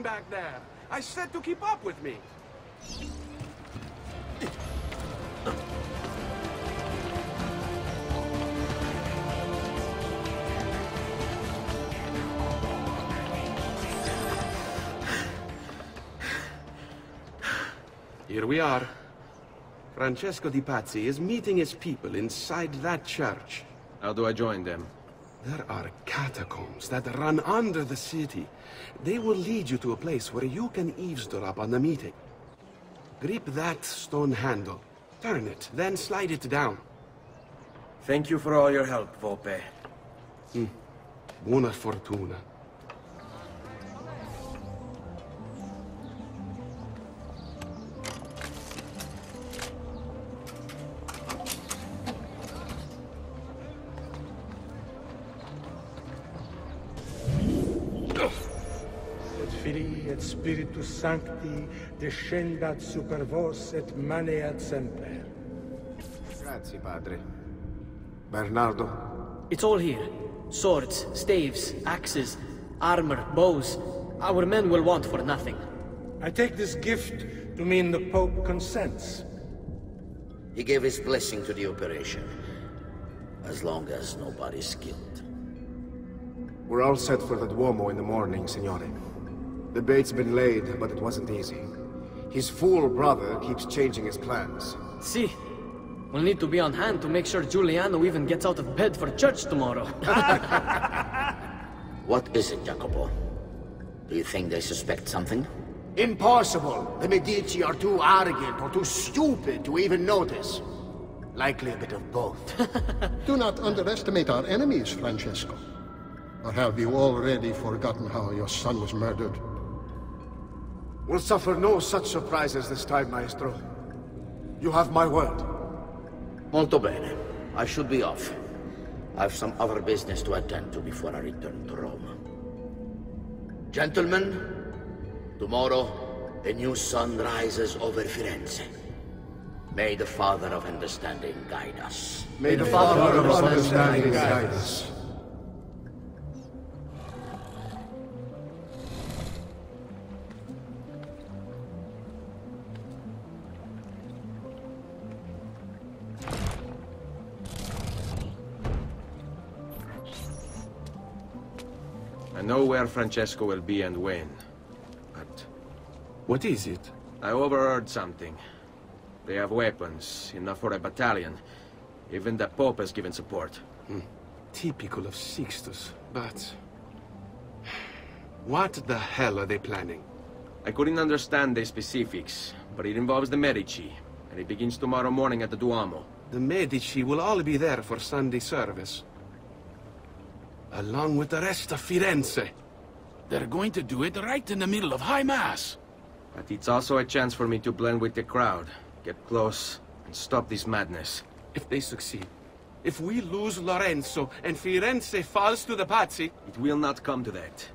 back there. I said to keep up with me. Here we are. Francesco Di Pazzi is meeting his people inside that church. How do I join them? There are catacombs that run under the city. They will lead you to a place where you can eavesdrop on the meeting. Grip that stone handle. Turn it, then slide it down. Thank you for all your help, Volpe. Buona fortuna. Filii et Spiritus Sancti descendat super vos et maneat semper. Grazie, Padre. Bernardo? It's all here. Swords, staves, axes, armor, bows. Our men will want for nothing. I take this gift to mean the Pope consents. He gave his blessing to the operation, as long as nobody's killed. We're all set for the Duomo in the morning, Signore. The bait's been laid, but it wasn't easy. His fool brother keeps changing his plans. See, we'll need to be on hand to make sure Giuliano even gets out of bed for church tomorrow. What is it, Jacopo? Do you think they suspect something? Impossible! The Medici are too arrogant or too stupid to even notice. Likely a bit of both. Do not underestimate our enemies, Francesco. Or have you already forgotten how your son was murdered? We'll suffer no such surprises this time, Maestro. You have my word. Molto bene. I should be off. I've some other business to attend to before I return to Rome. Gentlemen, tomorrow, a new sun rises over Firenze. May the Father of Understanding guide us. May the Father of Understanding guide us. I know where Francesco will be and when. But What is it? I overheard something. They have weapons, enough for a battalion. Even the Pope has given support. Typical of Sixtus, but... What the hell are they planning? I couldn't understand the specifics, but it involves the Medici, and it begins tomorrow morning at the Duomo. The Medici will all be there for Sunday service. Along with the rest of Firenze. They're going to do it right in the middle of High Mass. But it's also a chance for me to blend with the crowd, get close, and stop this madness. If they succeed, if we lose Lorenzo and Firenze falls to the Pazzi... It will not come to that.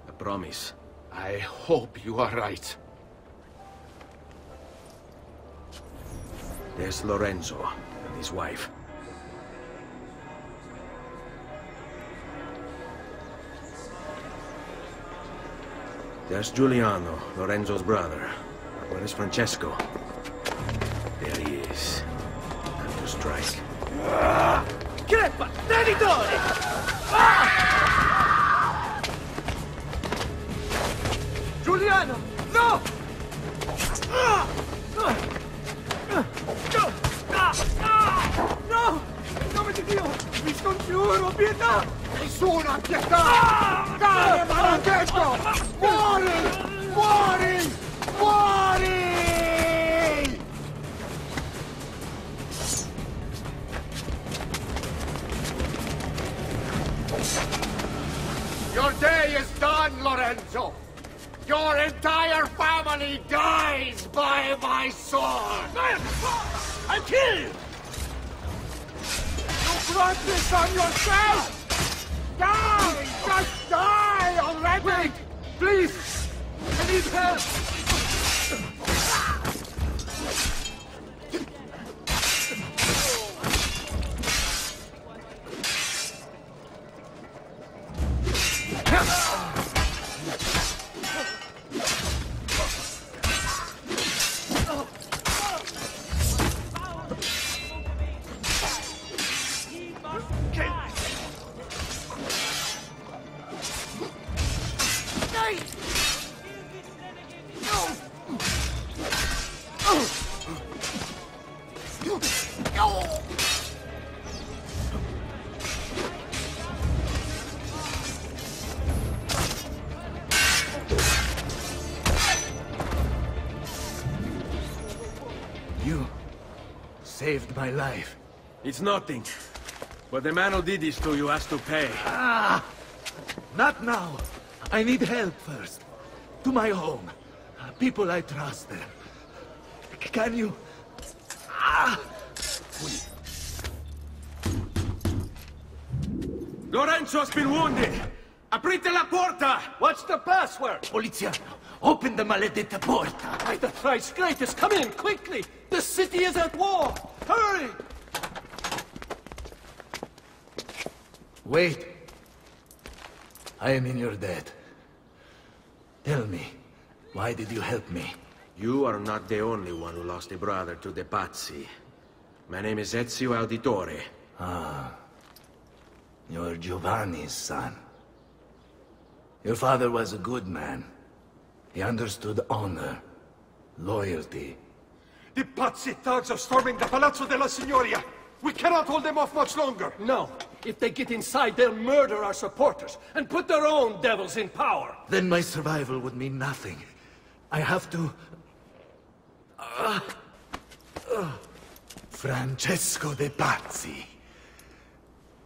I promise. I hope you are right. There's Lorenzo and his wife. There's Giuliano, Lorenzo's brother. Where is Francesco? There he is. Time to strike. Crepa! Traditore! Giuliano! No! No! In nome di Dio! Vi scongiuro, pietà! Nessuna pietà! Cade maledetto! Muori! Muori! Muori! Your day is done, Lorenzo! Your entire family dies by my sword! I'm killed! You brought this on yourself! Die! Just die already! Wait! Please! I need help! You saved my life. It's nothing. But the man who did this to you has to pay. Ah! Not now. I need help first. To my home. People I trust there. Can you... Ah! Lorenzo's been wounded! Aprite la porta! What's the password? Poliziano, open the maledetta porta. By the thrice greatest, come in, quickly! The city is at war! Hurry! Wait. I am in your debt. Tell me, why did you help me? You are not the only one who lost a brother to the Pazzi. My name is Ezio Auditore. Ah. You're Giovanni's son. Your father was a good man. He understood honor, loyalty. The Pazzi thugs are storming the Palazzo della Signoria! We cannot hold them off much longer! No. If they get inside, they'll murder our supporters and put their own devils in power. Then my survival would mean nothing. I have to... Francesco de Pazzi.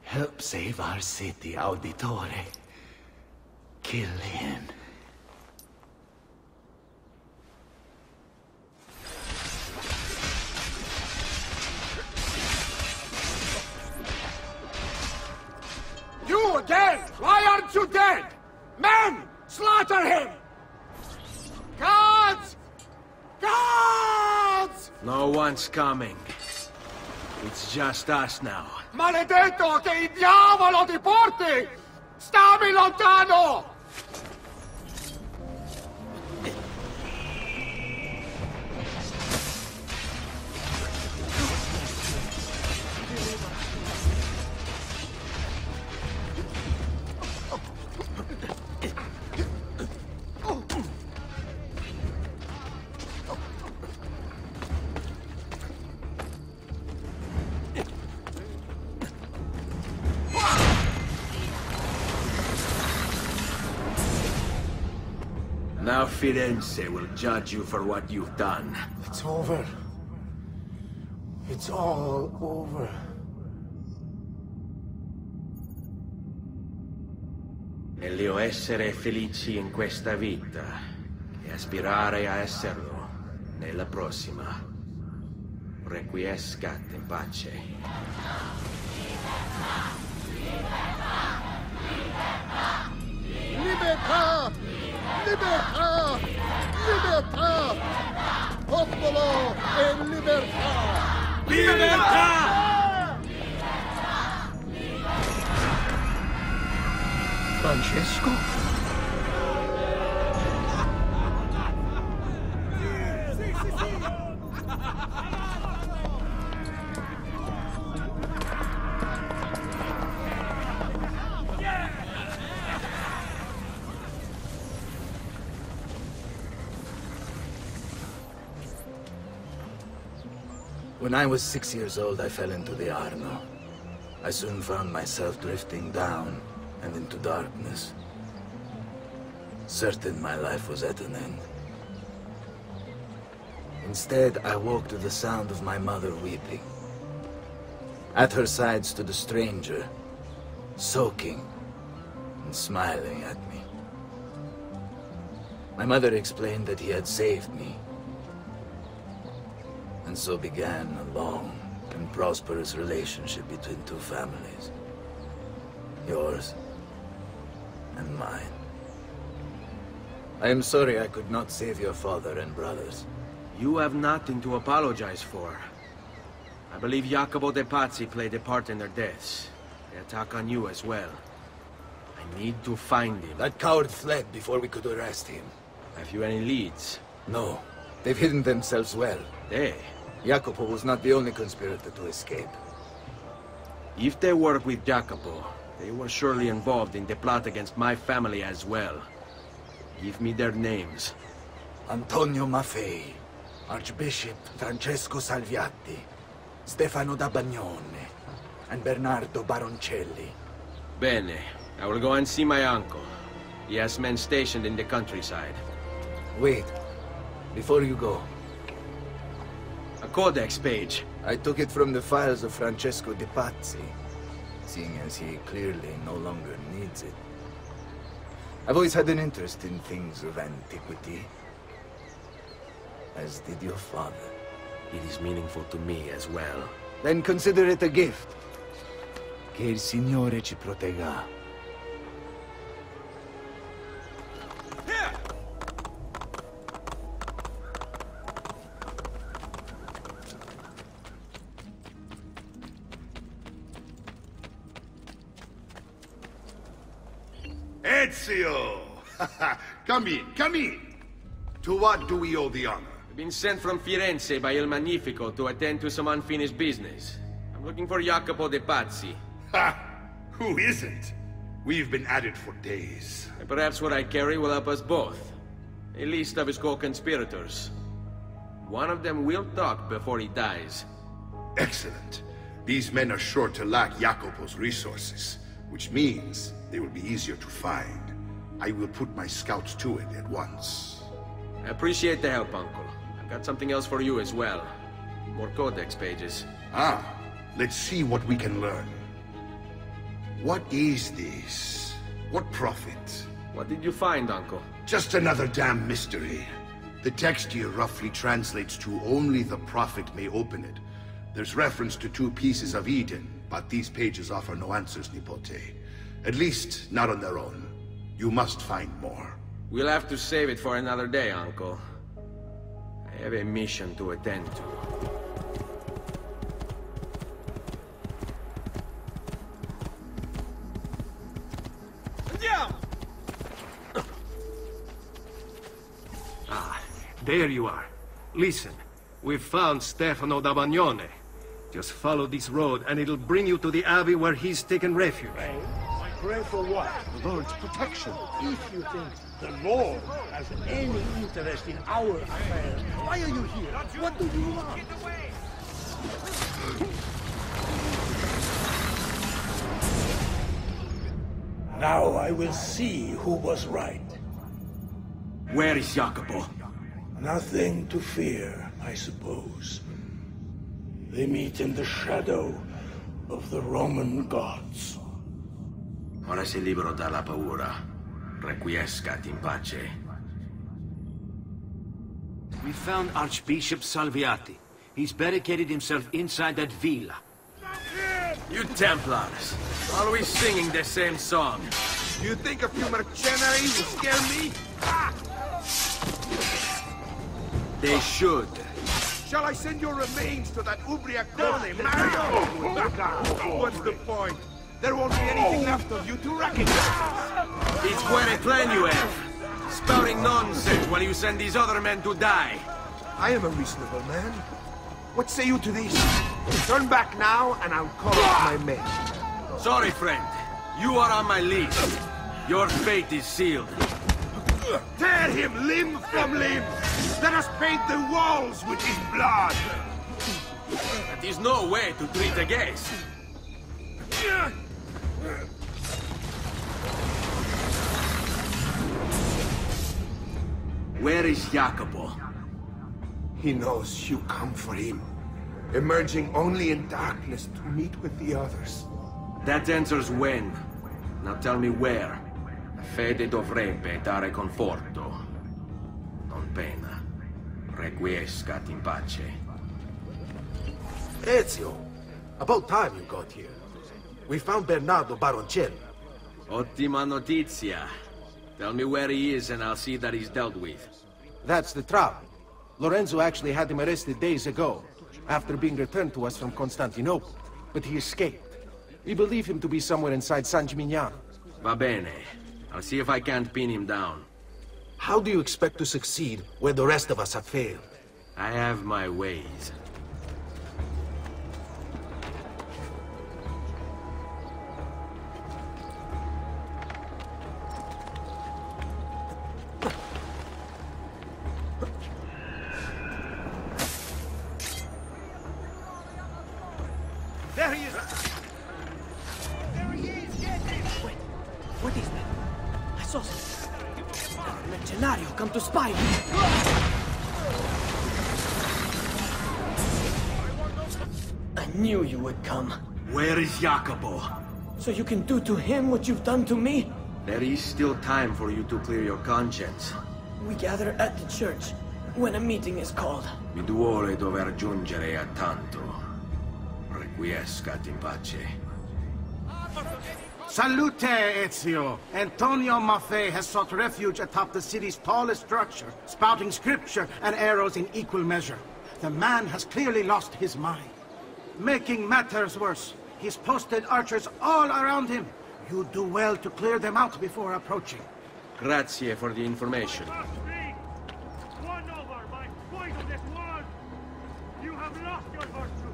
Help save our city, Auditore. Kill him. You again! Why aren't you dead? Men! Slaughter him! Gods! Gods! No one's coming. It's just us now. Maledetto che il diavolo ti porti! Stammi lontano! Now Firenze will judge you for what you've done. It's over. It's all over. Meglio essere felici in questa vita che aspirare a esserlo nella prossima. Requiescat in pace. Libertà! Libertà! Libertà! Popolo e libertà! Libertà! Francesco? When I was 6 years old, I fell into the Arno. I soon found myself drifting down and into darkness. Certain my life was at an end. Instead, I woke to the sound of my mother weeping. At her side stood a stranger, soaking and smiling at me. My mother explained that he had saved me. And so began a long and prosperous relationship between two families. Yours and mine. I am sorry I could not save your father and brothers. You have nothing to apologize for. I believe Jacopo de Pazzi played a part in their deaths. They attack on you as well. I need to find him. That coward fled before we could arrest him. Have you any leads? No. They've hidden themselves well. They? Jacopo was not the only conspirator to escape. If they work with Jacopo, they were surely involved in the plot against my family as well. Give me their names. Antonio Maffei, Archbishop Francesco Salviati, Stefano da Bagnone, and Bernardo Baroncelli. Bene. I will go and see my uncle. He has men stationed in the countryside. Wait. Before you go. A codex page. I took it from the files of Francesco de Pazzi, seeing as he clearly no longer needs it. I've always had an interest in things of antiquity, as did your father. It is meaningful to me as well. Then consider it a gift. Che il Signore ci protegga. Ezio! Come in, come in! To what do we owe the honor? I've been sent from Firenze by Il Magnifico to attend to some unfinished business. I'm looking for Jacopo de Pazzi. Ha! Who isn't? We've been at it for days. And perhaps what I carry will help us both. A list of his co-conspirators. One of them will talk before he dies. Excellent. These men are sure to lack Jacopo's resources, which means they will be easier to find. I will put my scouts to it at once. I appreciate the help, Uncle. I've got something else for you as well. More codex pages. Ah, let's see what we can learn. What is this? What prophet? What did you find, Uncle? Just another damn mystery. The text here roughly translates to only the prophet may open it. There's reference to 2 pieces of Eden, but these pages offer no answers, Nipote. At least, not on their own. You must find more. We'll have to save it for another day, Uncle. I have a mission to attend to. Ah, there you are. Listen, we've found Stefano da Bagnone. Just follow this road and it'll bring you to the abbey where he's taken refuge. Pray for what? The Lord's protection. If you think the Lord has any interest in our affairs, why are you here? What do you want? Now I will see who was right. Where is Jacopo? Nothing to fear, I suppose. They meet in the shadow of the Roman gods. Ora sei libero dalla paura. Requiescat in pace. We found Archbishop Salviati. He's barricaded himself inside that villa. You Templars, always singing the same song. You think a few mercenaries will scare me? They should. Shall I send your remains to that Ubriacone, Mario? What's the point? There won't be anything left of you to recognize. It's quite a plan you have. Spouting nonsense while you send these other men to die. I am a reasonable man. What say you to this? Turn back now, and I'll call off my men. Sorry, friend. You are on my list. Your fate is sealed. Tear him limb from limb! Let us paint the walls with his blood! That is no way to treat a guest. Where is Jacopo? He knows you come for him, emerging only in darkness to meet with the others. That answers when. Now tell me where. Fede dovrebbe dare conforto, non pena. Requiescat in pace. Ezio, about time you got here. We found Bernardo Baroncelli. Ottima notizia. Tell me where he is and I'll see that he's dealt with. That's the trouble. Lorenzo actually had him arrested days ago, after being returned to us from Constantinople. But he escaped. We believe him to be somewhere inside San Gimignano. Va bene. I'll see if I can't pin him down. How do you expect to succeed where the rest of us have failed? I have my ways. to spy. I knew you would come. Where is Jacopo? So you can do to him what you've done to me? There is still time for you to clear your conscience. We gather at the church when a meeting is called. Mi duole dover giungere a tanto. Requiescat in pace. Salute, Ezio! Antonio Maffei has sought refuge atop the city's tallest structure, spouting scripture and arrows in equal measure. The man has clearly lost his mind. Making matters worse, he's posted archers all around him. You do well to clear them out before approaching. Grazie for the information. Won over by poisonous words! You have lost your virtue!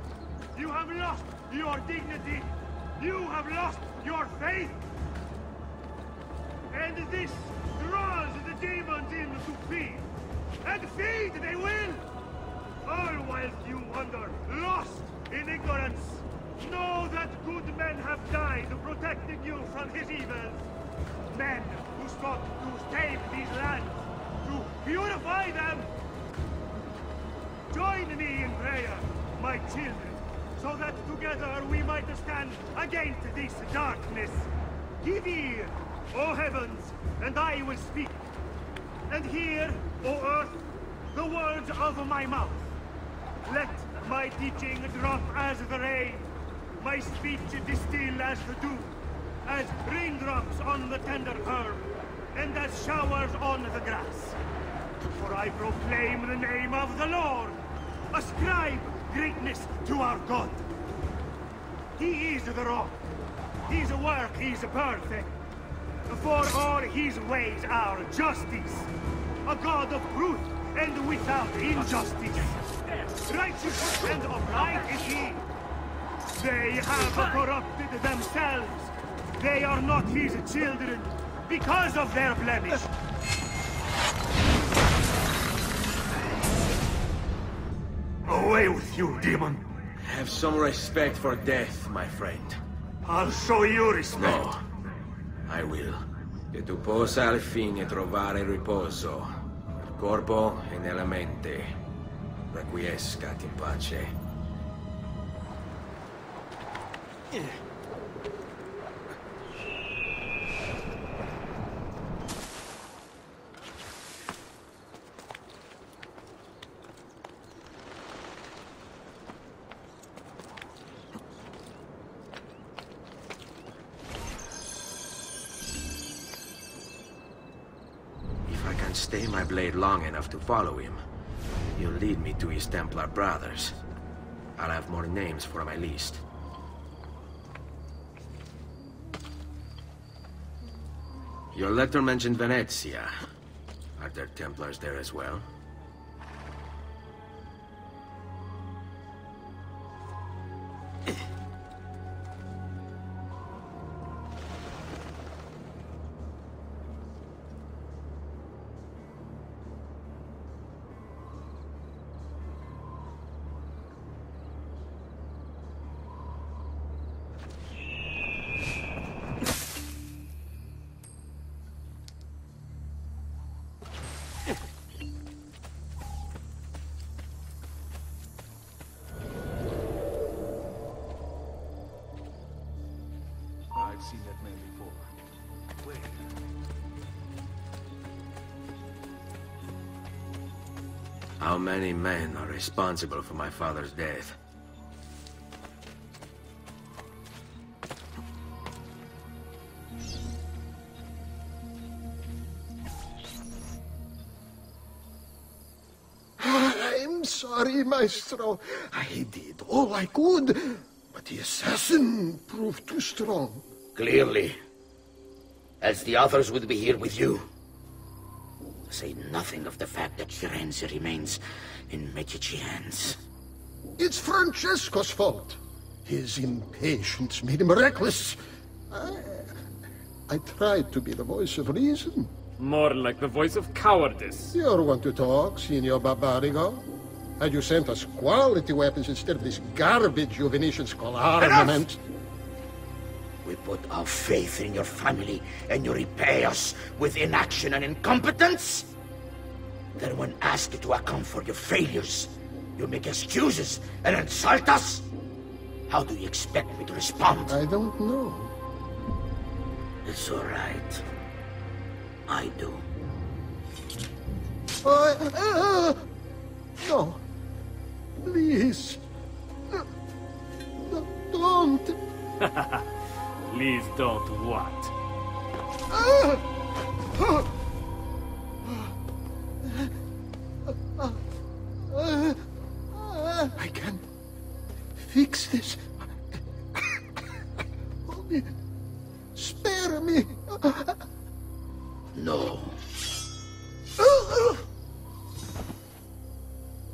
You have lost your dignity! You have lost your faith! And this draws the demons in to feed! And feed they will! All whilst you wander, lost in ignorance! Know that good men have died protecting you from his evils! Men who sought to save these lands, to purify them! Join me in prayer, my children, so that together we might stand against this darkness. Give ear, O heavens, and I will speak. And hear, O earth, the words of my mouth. Let my teaching drop as the rain, my speech distill as the dew, as raindrops on the tender herb, and as showers on the grass. For I proclaim the name of the Lord. Ascribe greatness to our God. He is the rock. His work is perfect. For all his ways are justice. A God of truth and without injustice. Righteous and upright is he. They have corrupted themselves. They are not his children because of their blemish. Away with you, demon! Have some respect for death, my friend. I'll show you respect. No, I will. Che tu possa al fine trovare riposo, nel corpo e nella mente. Requiescat in pace. Stay my blade long enough to follow him. He'll lead me to his Templar brothers. I'll have more names for my list. Your letter mentioned Venezia. Are there Templars there as well? I've seen that man before. Wait. How many men are responsible for my father's death? I'm sorry, Maestro. I did all I could, but the assassin proved too strong. Clearly. Else the others would be here with you. Say nothing of the fact that Firenze remains in Medici hands. It's Francesco's fault. His impatience made him reckless. I tried to be the voice of reason. More like the voice of cowardice. You're one to talk, Signor Barbarigo. Had you sent us quality weapons instead of this garbage you Venetians call armament? We put our faith in your family, and you repay us with inaction and incompetence? Then when asked to account for your failures, you make excuses and insult us? How do you expect me to respond? I don't know. It's all right. I do. No. Please. No, don't. Please don't what? I can fix this. Only spare me. No.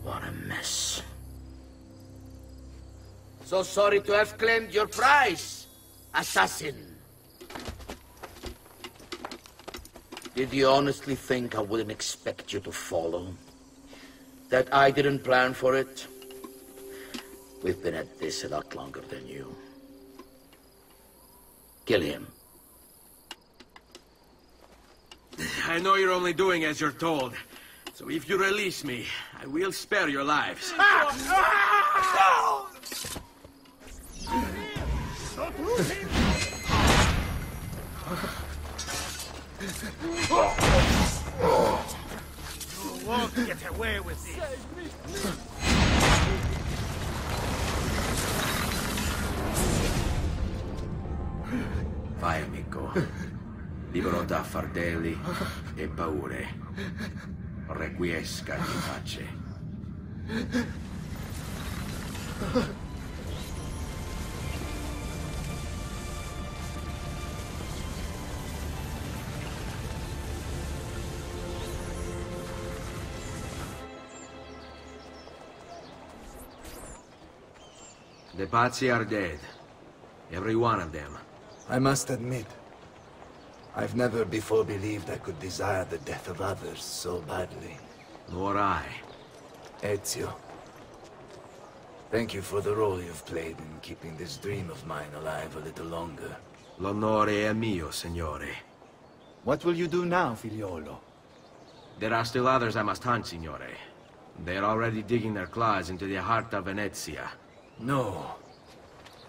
What a mess. So sorry to have claimed your prize, assassin. Did you honestly think I wouldn't expect you to follow? That I didn't plan for it? We've been at this a lot longer than you. Kill him. I know you're only doing as you're told. So if you release me, I will spare your lives. You won't get away with this. Vai, amico. Libero da fardelli e paure. Requiesca in pace. The Pazzi are dead. Every one of them. I must admit, I've never before believed I could desire the death of others so badly. Nor I. Ezio, thank you for the role you've played in keeping this dream of mine alive a little longer. L'onore è mio, signore. What will you do now, figliolo? There are still others I must hunt, signore. They are already digging their claws into the heart of Venezia. No.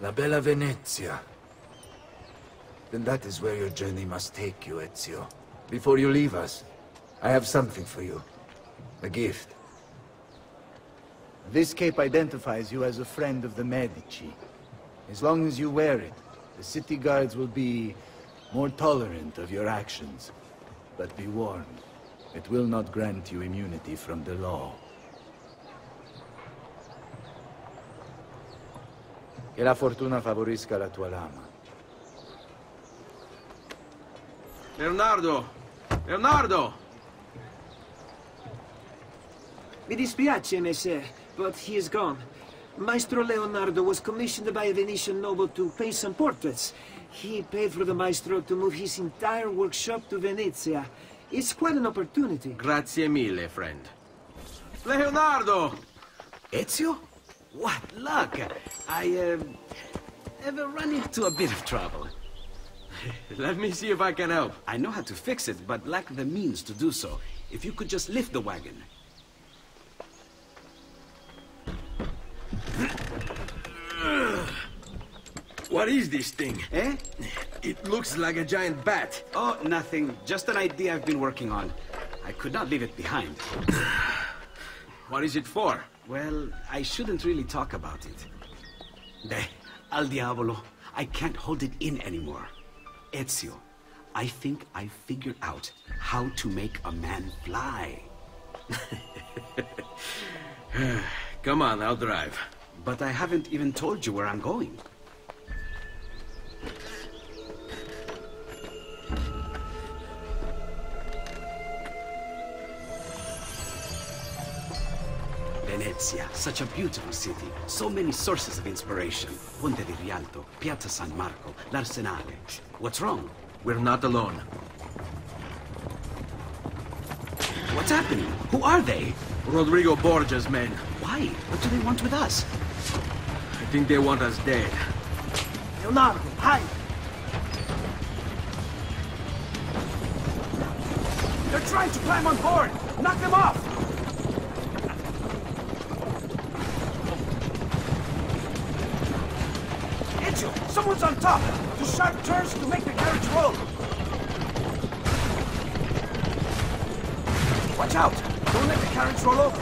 La bella Venezia. Then that is where your journey must take you, Ezio. Before you leave us, I have something for you. A gift. This cape identifies you as a friend of the Medici. As long as you wear it, the city guards will be more tolerant of your actions. But be warned, it will not grant you immunity from the law. Che la fortuna favorisca la tua lama. Leonardo! Leonardo! Mi dispiace, messer, but he is gone. Maestro Leonardo was commissioned by a Venetian noble to paint some portraits. He paid for the maestro to move his entire workshop to Venezia. It's quite an opportunity. Grazie mille, friend. Leonardo! Ezio? What luck! I have run into a bit of trouble. Let me see if I can help. I know how to fix it, but lack the means to do so. If you could just lift the wagon. What is this thing? Eh? It looks like a giant bat. Oh, nothing. Just an idea I've been working on. I could not leave it behind. What is it for? Well, I shouldn't really talk about it. Al diavolo. I can't hold it in anymore. Ezio, I think I figured out how to make a man fly. Come on, I'll drive. But I haven't even told you where I'm going. Venezia, such a beautiful city. So many sources of inspiration. Ponte di Rialto, Piazza San Marco, l'Arsenale. What's wrong? We're not alone. What's happening? Who are they? Rodrigo Borgia's men. Why? What do they want with us? I think they want us dead. Leonardo, hide! They're trying to climb on board! Knock them off! top! Do sharp turns to make the carriage roll! Watch out! Don't let the carriage roll over!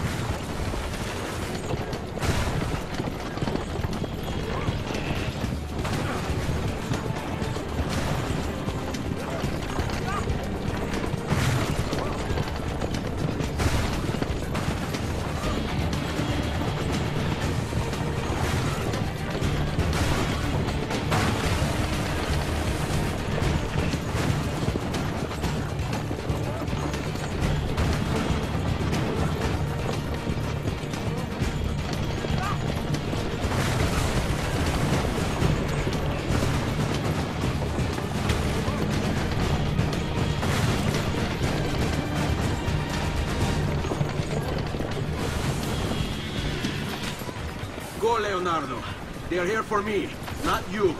Go, Leonardo. They are here for me, not you.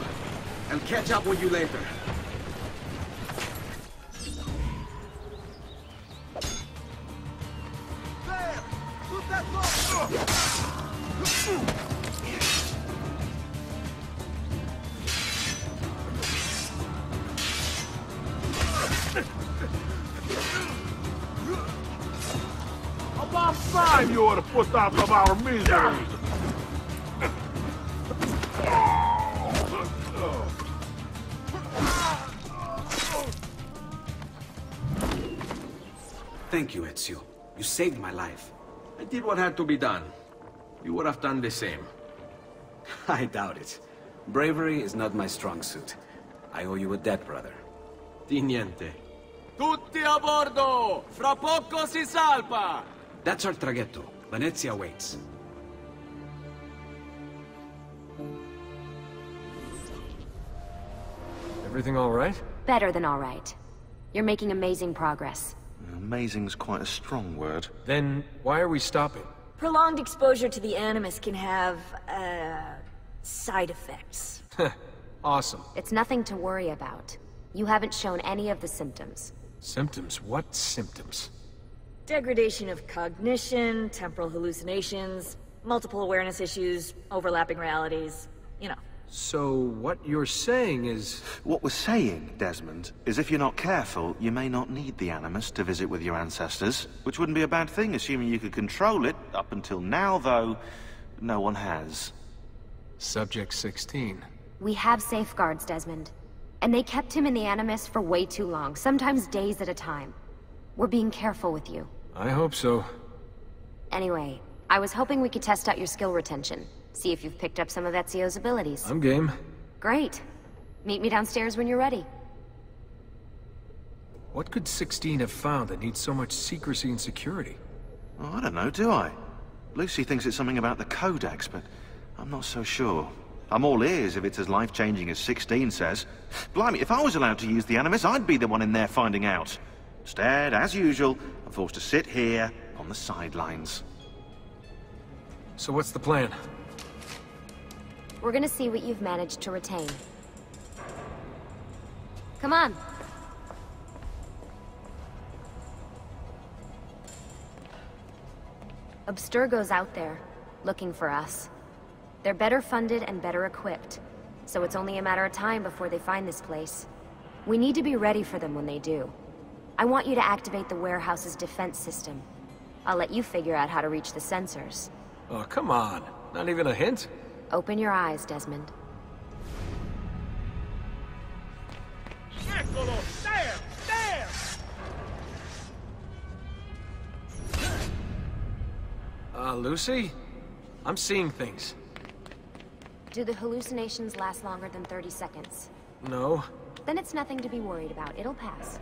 I'll catch up with you later. There! Put that block! About time you ought to put out of our misery! Thank you, Ezio. You saved my life. I did what had to be done. You would have done the same. I doubt it. Bravery is not my strong suit. I owe you a debt, brother. Di niente. Tutti a bordo! Fra poco si salpa! That's our traghetto. Venezia waits. Everything all right? Better than all right. You're making amazing progress. Amazing's quite a strong word. Then why are we stopping? Prolonged exposure to the Animus can have, side effects. Awesome. It's nothing to worry about. You haven't shown any of the symptoms. Symptoms? What symptoms? Degradation of cognition, temporal hallucinations, multiple awareness issues, overlapping realities, you know. So what you're saying is... What we're saying, Desmond, is if you're not careful, you may not need the Animus to visit with your ancestors, which wouldn't be a bad thing, assuming you could control it. Up until now, though, no one has. Subject 16. We have safeguards, Desmond. And they kept him in the Animus for way too long, sometimes days at a time. We're being careful with you. I hope so. Anyway, I was hoping we could test out your skill retention. See if you've picked up some of Ezio's abilities. I'm game. Great. Meet me downstairs when you're ready. What could 16 have found that needs so much secrecy and security? Oh, I don't know, do I? Lucy thinks it's something about the Codex, but I'm not so sure. I'm all ears if it's as life-changing as 16 says. Blimey, if I was allowed to use the Animus, I'd be the one in there finding out. Instead, as usual, I'm forced to sit here on the sidelines. So what's the plan? We're gonna see what you've managed to retain. Come on. Abstergo's out there, looking for us. They're better funded and better equipped, so it's only a matter of time before they find this place. We need to be ready for them when they do. I want you to activate the warehouse's defense system. I'll let you figure out how to reach the sensors. Oh, come on. Not even a hint? Open your eyes, Desmond. Eccolo! There! There! Lucy? I'm seeing things. Do the hallucinations last longer than 30 seconds? No. Then it's nothing to be worried about. It'll pass.